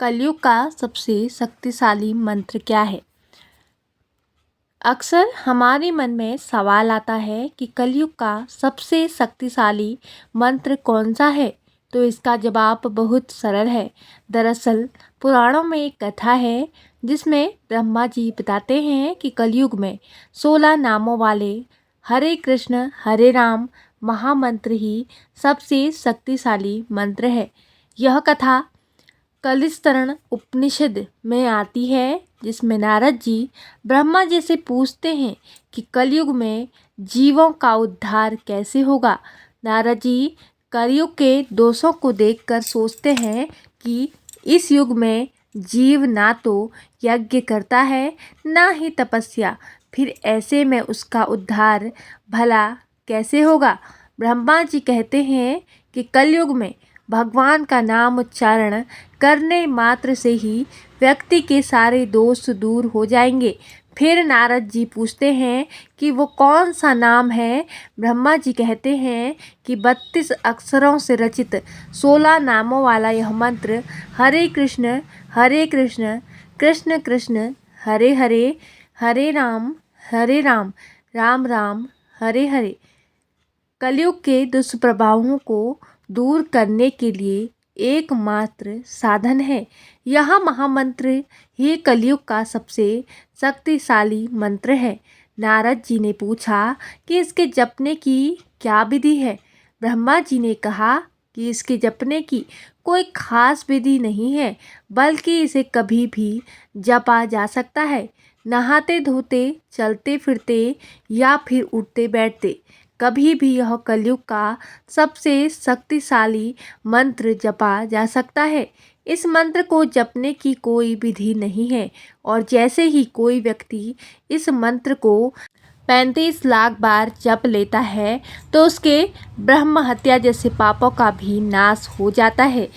कलयुग का सबसे शक्तिशाली मंत्र क्या है? अक्सर हमारे मन में सवाल आता है कि कलयुग का सबसे शक्तिशाली मंत्र कौन सा है? तो इसका जवाब बहुत सरल है। दरअसल पुराणों में एक कथा है जिसमें ब्रह्मा जी बताते हैं कि कलयुग में 16 नामों वाले हरे कृष्ण हरे राम महामंत्र ही सबसे शक्तिशाली मंत्र है। यह कथा कलिस्तरण उपनिषद में आती है, जिसमें नारद जी ब्रह्मा जी से पूछते हैं कि कलयुग में जीवों का उद्धार कैसे होगा। नारद जी कलयुग के दोषों को देखकर सोचते हैं कि इस युग में जीव ना तो यज्ञ करता है ना ही तपस्या, फिर ऐसे में उसका उद्धार भला कैसे होगा। ब्रह्मा जी कहते हैं कि कलयुग में भगवान का नाम उच्चारण करने मात्र से ही व्यक्ति के सारे दोष दूर हो जाएंगे। फिर नारद जी पूछते हैं कि वो कौन सा नाम है। ब्रह्मा जी कहते हैं कि 32 अक्षरों से रचित 16 नामों वाला यह मंत्र हरे कृष्ण कृष्ण कृष्ण हरे हरे, हरे राम राम राम हरे हरे कलयुग के दुष्प्रभावों को दूर करने के लिए एकमात्र साधन है। यह महामंत्र ही कलयुग का सबसे शक्तिशाली मंत्र है। नारद जी ने पूछा कि इसके जपने की क्या विधि है। ब्रह्मा जी ने कहा कि इसके जपने की कोई खास विधि नहीं है, बल्कि इसे कभी भी जपा जा सकता है। नहाते धोते, चलते फिरते या फिर उठते बैठते कभी भी यह कलयुग का सबसे शक्तिशाली मंत्र जपा जा सकता है। इस मंत्र को जपने की कोई विधि नहीं है, और जैसे ही कोई व्यक्ति इस मंत्र को 35 लाख बार जप लेता है तो उसके ब्रह्म हत्या जैसे पापों का भी नाश हो जाता है।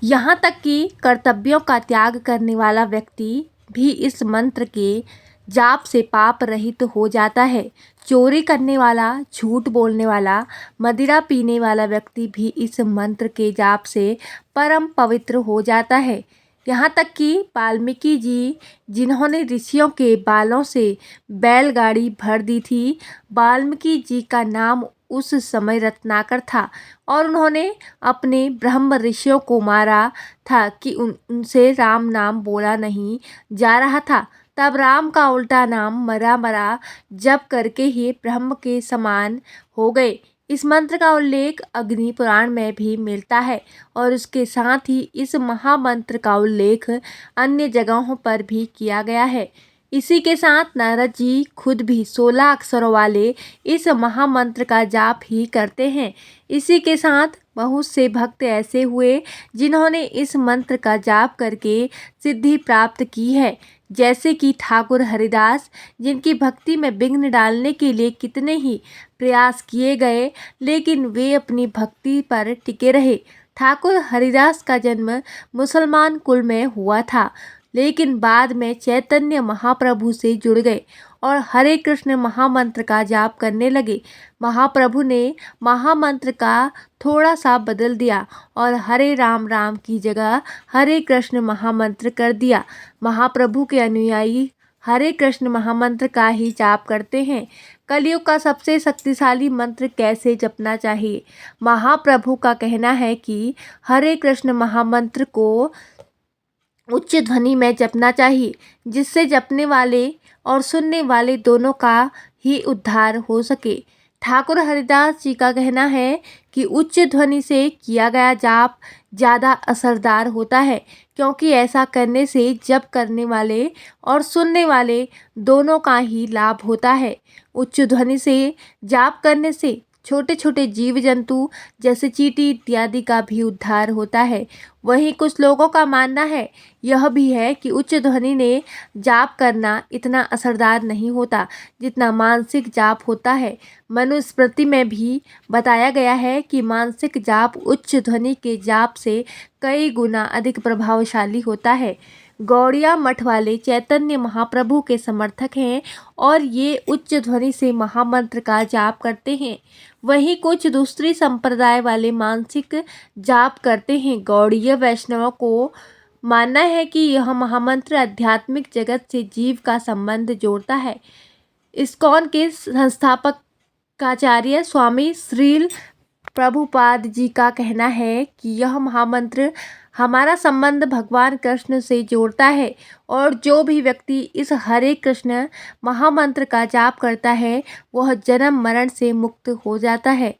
यहाँ तक कि कर्तव्यों का त्याग करने वाला व्यक्ति भी इस मंत्र के जाप से पाप रहित हो जाता है। चोरी करने वाला, झूठ बोलने वाला, मदिरा पीने वाला व्यक्ति भी इस मंत्र के जाप से परम पवित्र हो जाता है। यहाँ तक कि वाल्मीकि जी, जिन्होंने ऋषियों के बालों से बैलगाड़ी भर दी थी, वाल्मीकि जी का नाम उस समय रत्नाकर था, और उन्होंने अपने ब्रह्म ऋषियों को मारा था कि उनसे राम नाम बोला नहीं जा रहा था। तब राम का उल्टा नाम मरा मरा जप करके ही ब्रह्म के समान हो गए। इस मंत्र का उल्लेख अग्नि पुराण में भी मिलता है, और उसके साथ ही इस महामंत्र का उल्लेख अन्य जगहों पर भी किया गया है। इसी के साथ नारद जी खुद भी 16 अक्षरों वाले इस महामंत्र का जाप ही करते हैं। इसी के साथ बहुत से भक्त ऐसे हुए जिन्होंने इस मंत्र का जाप करके सिद्धि प्राप्त की है, जैसे कि ठाकुर हरिदास, जिनकी भक्ति में विघ्न डालने के लिए कितने ही प्रयास किए गए, लेकिन वे अपनी भक्ति पर टिके रहे। ठाकुर हरिदास का जन्म मुसलमान कुल में हुआ था, लेकिन बाद में चैतन्य महाप्रभु से जुड़ गए और हरे कृष्ण महामंत्र का जाप करने लगे। महाप्रभु ने महामंत्र का थोड़ा सा बदल दिया और हरे राम राम की जगह हरे कृष्ण महामंत्र कर दिया। महाप्रभु के अनुयायी हरे कृष्ण महामंत्र का ही जाप करते हैं। कलयुग का सबसे शक्तिशाली मंत्र कैसे जपना चाहिए? महाप्रभु का कहना है कि हरे कृष्ण महामंत्र को उच्च ध्वनि में जपना चाहिए, जिससे जपने वाले और सुनने वाले दोनों का ही उद्धार हो सके। ठाकुर हरिदास जी का कहना है कि उच्च ध्वनि से किया गया जाप ज़्यादा असरदार होता है, क्योंकि ऐसा करने से जप करने वाले और सुनने वाले दोनों का ही लाभ होता है। उच्च ध्वनि से जाप करने से छोटे छोटे जीव जंतु जैसे चींटी इत्यादि का भी उद्धार होता है। वहीं कुछ लोगों का मानना है यह भी है कि उच्च ध्वनि ने जाप करना इतना असरदार नहीं होता जितना मानसिक जाप होता है। मनुस्मृति में भी बताया गया है कि मानसिक जाप उच्च ध्वनि के जाप से कई गुना अधिक प्रभावशाली होता है। गौड़िया मठ वाले चैतन्य महाप्रभु के समर्थक हैं और ये उच्च ध्वनि से महामंत्र का जाप करते हैं। वहीं कुछ दूसरी संप्रदाय वाले मानसिक जाप करते हैं। गौड़ीय वैष्णवों को मानना है कि यह महामंत्र आध्यात्मिक जगत से जीव का संबंध जोड़ता है। इस्कॉन के संस्थापक आचार्य स्वामी श्रील प्रभुपाद जी का कहना है कि यह महामंत्र हमारा संबंध भगवान कृष्ण से जोड़ता है और जो भी व्यक्ति इस हरे कृष्ण महामंत्र का जाप करता है वह जन्म मरण से मुक्त हो जाता है।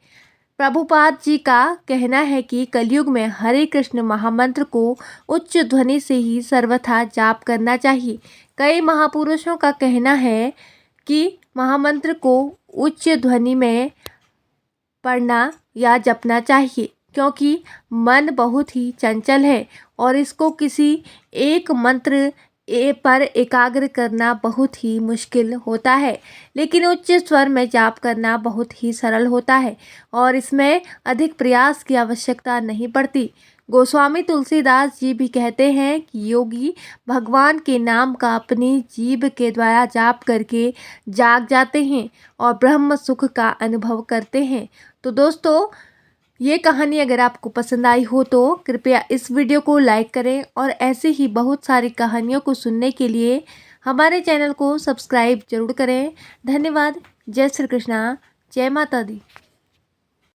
प्रभुपाद जी का कहना है कि कलयुग में हरे कृष्ण महामंत्र को उच्च ध्वनि से ही सर्वथा जाप करना चाहिए। कई महापुरुषों का कहना है कि महामंत्र को उच्च ध्वनि में पढ़ना या जपना चाहिए, क्योंकि मन बहुत ही चंचल है और इसको किसी एक मंत्र पर एकाग्र करना बहुत ही मुश्किल होता है, लेकिन उच्च स्वर में जाप करना बहुत ही सरल होता है और इसमें अधिक प्रयास की आवश्यकता नहीं पड़ती। गोस्वामी तुलसीदास जी भी कहते हैं कि योगी भगवान के नाम का अपनी जीभ के द्वारा जाप करके जाग जाते हैं और ब्रह्म सुख का अनुभव करते हैं। तो दोस्तों, ये कहानी अगर आपको पसंद आई हो तो कृपया इस वीडियो को लाइक करें और ऐसे ही बहुत सारी कहानियों को सुनने के लिए हमारे चैनल को सब्सक्राइब जरूर करें। धन्यवाद। जय श्री कृष्णा। जय माता दी।